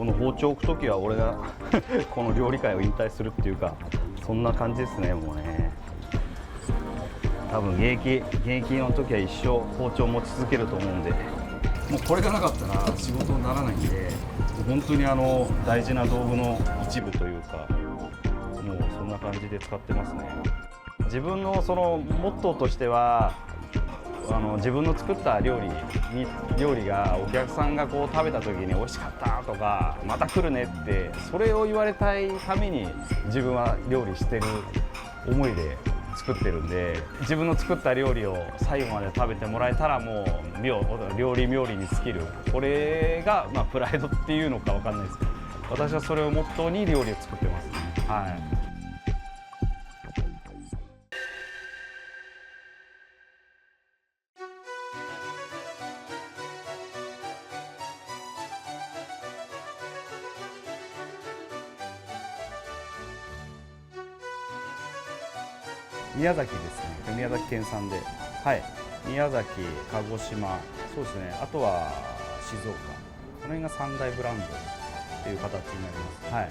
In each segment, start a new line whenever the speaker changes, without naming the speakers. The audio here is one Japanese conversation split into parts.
この包丁置く時は俺がこの料理界を引退するっていうか、そんな感じですね。もうね、多分現役の時は一生包丁持ち続けると思うんで、もうこれがなかったら仕事にならないんで、本当に大事な道具の一部というか、もうそんな感じで使ってますね。自分のそのモットーとしては、自分の作った料理がお客さんがこう食べた時に美味しかったとか、また来るねって、それを言われたいために自分は料理してる思いで作ってるんで、自分の作った料理を最後まで食べてもらえたら、もう料理冥利に尽きる、これがプライドっていうのか分かんないですけど、私はそれをモットーに料理を作ってますね。はい。宮崎ですね。宮崎県産で、はい、宮崎、鹿児島、そうですね。あとは静岡、この辺が三大ブランドっていう形になります。はい。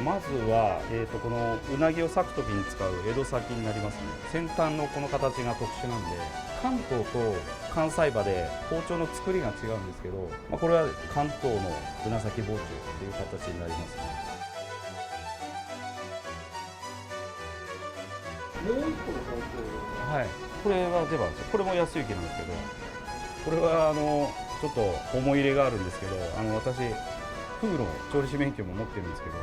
まずは、このうなぎを裂くときに使う江戸裂きになりますね。先端のこの形が特殊なんで、関東と関西場で包丁の作りが違うんですけど、これは関東のうな裂き包丁っていう形になりますね。
もう一個の包丁、
はい、これは出番ですよ。これも安行なんですけど、これはちょっと思い入れがあるんですけど、私フグの調理師免許も持ってるんですけど、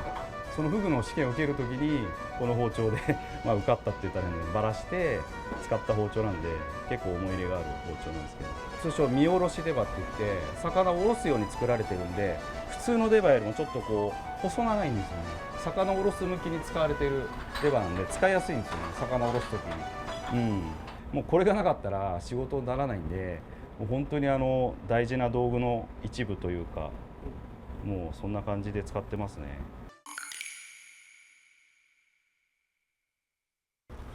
そのフグの試験を受けるときにこの包丁で受かったって言ったらね、ばらして使った包丁なんで、結構思い入れがある包丁なんですけど、通称見下ろし出刃って言って、魚をおろすように作られてるんで、普通の出刃よりもちょっとこう細長いんですよね。魚をおろす向きに使われている出刃なんで、使いやすいんですよね、魚をおろすときに。もうこれがなかったら仕事にならないんで、もう本当に大事な道具の一部というか、もうそんな感じで使ってますね。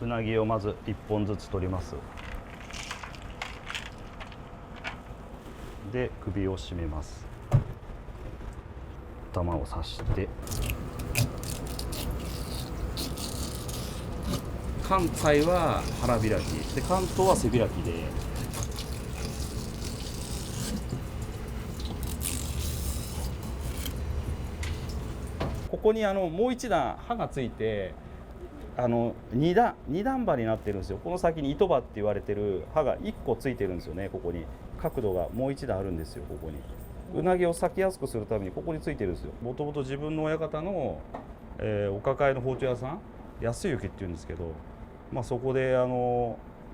うなぎをまず1本ずつ取ります。で、首を締めます。頭を刺して、関西は腹開きで、関東は背開きで、ここにもう一段刃がついて、二段刃になってるんですよ。この先に糸刃って言われてる刃が1個ついてるんですよね。ここに角度がもう一段あるんですよ。ここにうなぎを裂きやすくするためにここについてるんですよ。もともと自分の親方の、お抱えの包丁屋さん、安行っていうんですけど、そこで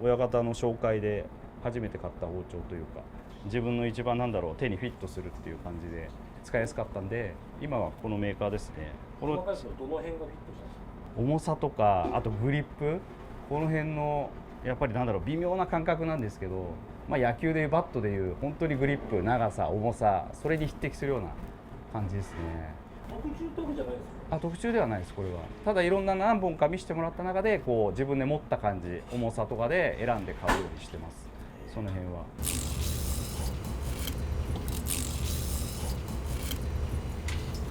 親方の紹介で初めて買った包丁というか、自分の一番手にフィットするっていう感じで使いやすかったんで、今はこのメーカーですね。この
細かいのどの辺がフィットしたんですか？
重さとか、あとグリップ、この辺のやっぱり微妙な感覚なんですけど、野球でいうバットでいう本当にグリップ、長さ、重さ、それに匹敵するような感じですね。
特注ってわけじゃないですか？
特注ではないです。これはただいろんな何本か見せてもらった中で、こう自分で持った感じ、重さとかで選んで買うようにしてます。その辺は。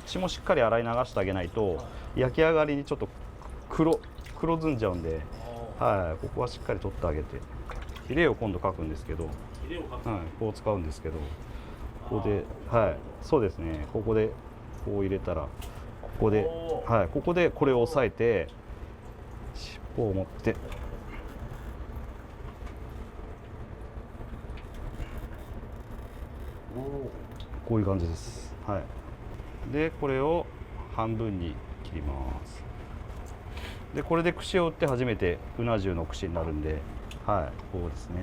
血もしっかり洗い流してあげないと、焼き上がりにちょっと黒ずんじゃうんで、はい、ここはしっかり取ってあげて、ヒレを今度描くんですけど、はい、こう使うんですけど、ここで、はい、そうですね、ここでこう入れたら、ここで、はい、ここでこれを押さえて、尻尾を持って、こういう感じです。はい。で、これを半分に切ります。で、これで串を打って初めてうな重の串になるんで、はい、こうですね。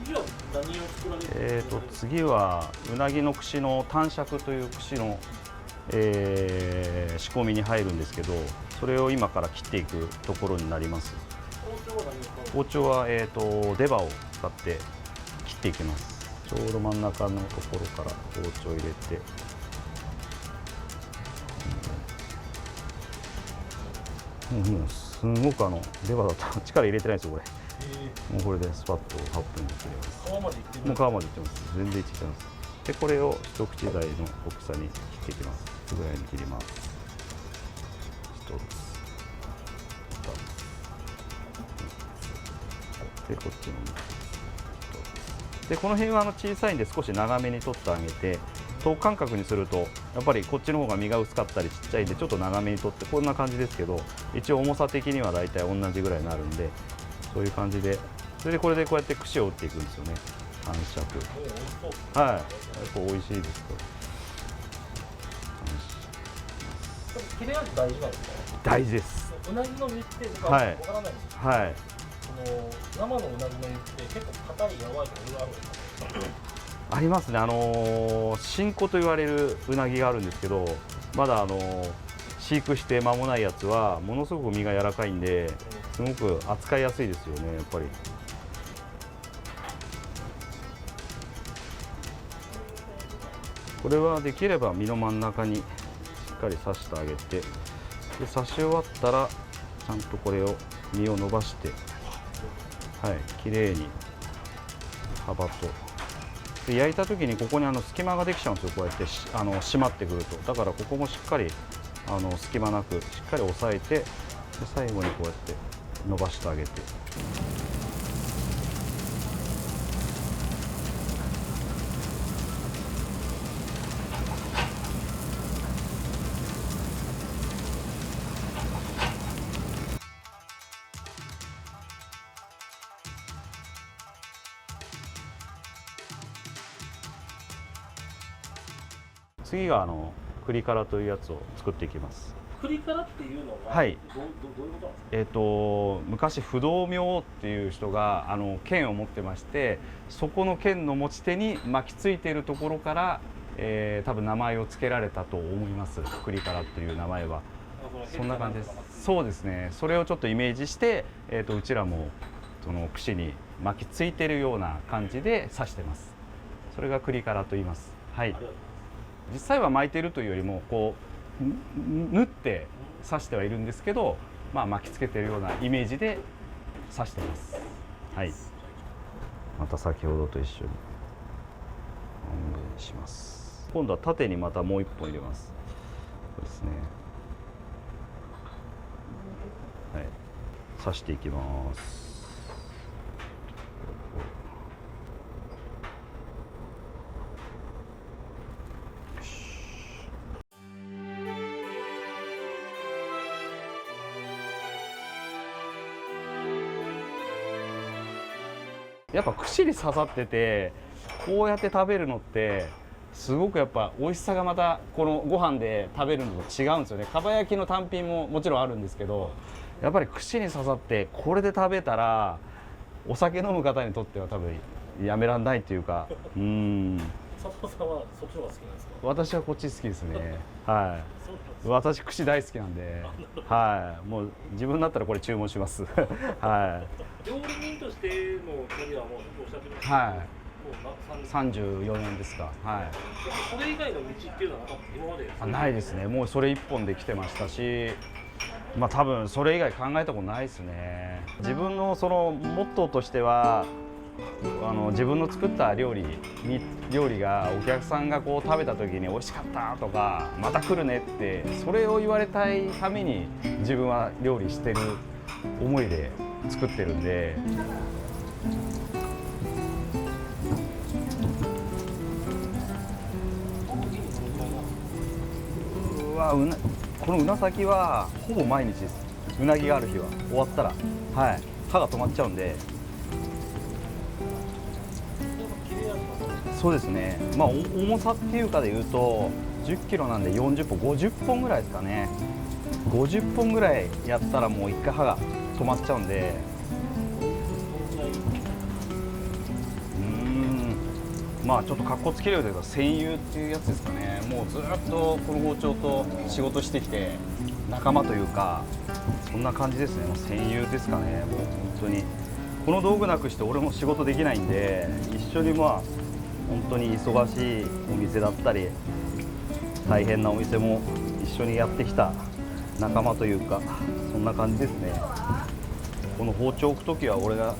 次は何を作られる？
次はうなぎの串の短尺という串の、仕込みに入るんですけど、それを今から切っていくところになります。包丁は、出刃を使って切っていきます。ちょうど真ん中のところから包丁入れて、もうすごく出刃だったら力入れてないですよこれ。もうこれでスパッと8分で切れます。
皮までいってる。
もう皮までいってます。全然いっちゃいます。でこれを一口大の大きさに切っていきます。ぐらいに切ります。1つ、2つ、でこっちのでこの辺は小さいんで少し長めに取ってあげて、等間隔にするとやっぱりこっちの方が身が薄かったりちっちゃいんでちょっと長めに取って、こんな感じですけど、一応重さ的にはだいたい同じぐらいになるんで、そういう感じで、それでこれでこうやって串を打っていくんですよね。短尺。はい。結構美味しいです。
切れ味大事なんですか？
大事です。
うなぎの身って僕はわからないんですけど、
はい。
生のうなぎの身って結構硬い柔らかいとかいろいろあるんですか？
ありますね。新子と言われるうなぎがあるんですけど、まだ飼育して間もないやつはものすごく身が柔らかいんで、すごく扱いやすいですよね、やっぱり。これはできれば身の真ん中にしっかり刺してあげて、で刺し終わったらちゃんとこれを身を伸ばして、はい、きれいに幅と。で焼いた時にここに隙間ができちゃうんですよ、こうやって締まってくると。だからここもしっかり隙間なくしっかり押さえて、で最後にこうやって伸ばしてあげて。次が栗辛というやつを作っていきます。
栗辛っていうのは、
はい、
どういうことなんですか？
昔不動明王っていう人が剣を持ってまして、そこの剣の持ち手に巻きついているところから、多分名前を付けられたと思います。栗辛という名前はそんな感じです。そうですね。それをちょっとイメージして、うちらもその串に巻きついているような感じで刺してます。それが栗辛と言います。はい。実際は巻いているというよりもこう縫って刺してはいるんですけど、巻きつけているようなイメージで刺してます。はい。また先ほどと一緒に半分にします。今度は縦にまたもう一本入れます。そうですね。はい。刺していきます。やっぱ串に刺さっててこうやって食べるのってすごくやっぱ美味しさがまたこのご飯で食べるのと違うんですよね。かば焼きの単品ももちろんあるんですけど、やっぱり串に刺さってこれで食べたらお酒飲む方にとっては多分やめらんないというか、
佐藤さんはそっちの方が好きなんですか？
私はこっち好きですね。はい。私串大好きなんで、はい。もう自分だったらこれ注文します。はい。
料理人としてのキャリアはもうおっしゃってましたけど、
はい。
もう
34年ですか。はい。
それ以外の道っていうのはなかった、今まで？
ないですね。もうそれ一本で来てましたし、多分それ以外考えたことないですね。自分のそのモットーとしては、自分の作った料理がお客さんがこう食べた時に美味しかったとかまた来るねってそれを言われたいために自分は料理してる思いで作ってるんで。このうな先はほぼ毎日です。うなぎがある日は終わったら、はい、歯が止まっちゃうんで。そうですね。重さっていうかで言うと10キロなんで40本50本ぐらいですかね。50本ぐらいやったらもう一回歯が止まっちゃうんで、まあちょっとかっこつけるというか戦友っていうやつですかね。もうずっとこの包丁と仕事してきて仲間というかそんな感じですね。もう戦友ですかね。もう本当にこの道具なくして俺も仕事できないんで、一緒にまあ本当に忙しいお店だったり大変なお店も一緒にやってきた仲間というかそんな感じですね。この包丁置く時は俺が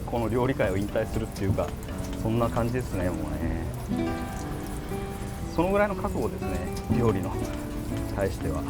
この料理界を引退するっていうかそんな感じですね。もうねそのぐらいの覚悟ですね、料理の対しては。